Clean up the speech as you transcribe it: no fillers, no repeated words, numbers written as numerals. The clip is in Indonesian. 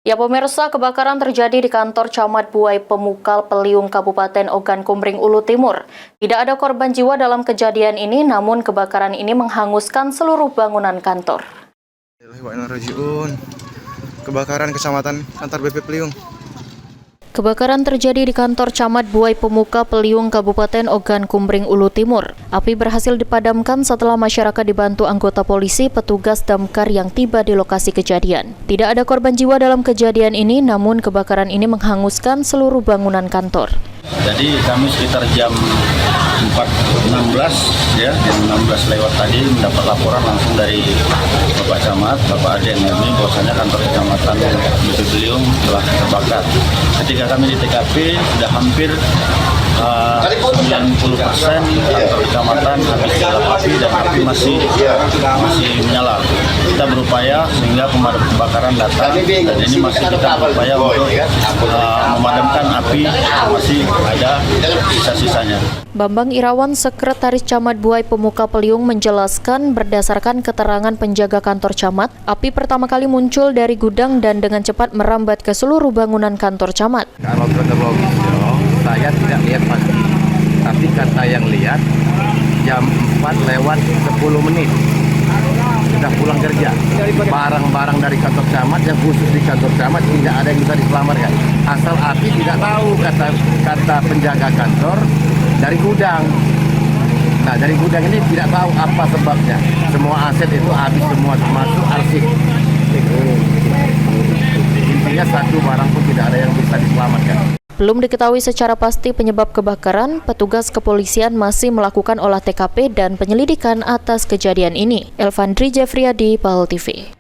Ya pemirsa, kebakaran terjadi di kantor Camat Buai Pemukal Peliung Kabupaten Ogan Kumbring Ulu Timur. Tidak ada korban jiwa dalam kejadian ini, namun kebakaran ini menghanguskan seluruh bangunan kantor. Kebakaran Kecamatan Kantor BP Peliung. Kebakaran terjadi di kantor Camat Buai Pemukal Peliung Kabupaten Ogan Kumbring Ulu Timur. Api berhasil dipadamkan setelah masyarakat dibantu anggota polisi, petugas damkar yang tiba di lokasi kejadian. Tidak ada korban jiwa dalam kejadian ini, namun kebakaran ini menghanguskan seluruh bangunan kantor. Jadi kami sekitar jam 4.16 ya, jam 16 lewat tadi mendapat laporan langsung dari Bapak Camat, Bapak Ade ini bahwasanya kantor kecamatan BP Peliung telah terbakar. Ketika kami di TKP sudah hampir 90% kantor kecamatan habis dalam api dan api masih menyala. Kita berupaya sehingga pemadam kebakaran datang dan ini masih kita berupaya untuk memadamkan api yang masih ada sisa-sisanya. Bambang Irawan, Sekretaris Camat Buai Pemukal Peliung menjelaskan berdasarkan keterangan penjaga kantor camat, api pertama kali muncul dari gudang dan dengan cepat merambat ke seluruh bangunan kantor camat. Kalau kronologisnya saya tidak lihat pasti, tapi kata yang lihat jam 4:10 sudah pulang kerja. Barang-barang dari kantor camat yang khusus di kantor camat tidak ada yang bisa diselamatkan. Asal api tidak tahu, kata penjaga kantor dari gudang. Nah, dari gudang ini tidak tahu apa sebabnya. Semua aset itu habis semua, termasuk arsip. Intinya satu barang pun tidak ada yang bisa diselamatkan. Belum diketahui secara pasti penyebab kebakaran, petugas kepolisian masih melakukan olah TKP dan penyelidikan atas kejadian ini. Elvandri Jeffriyadi, PAL TV.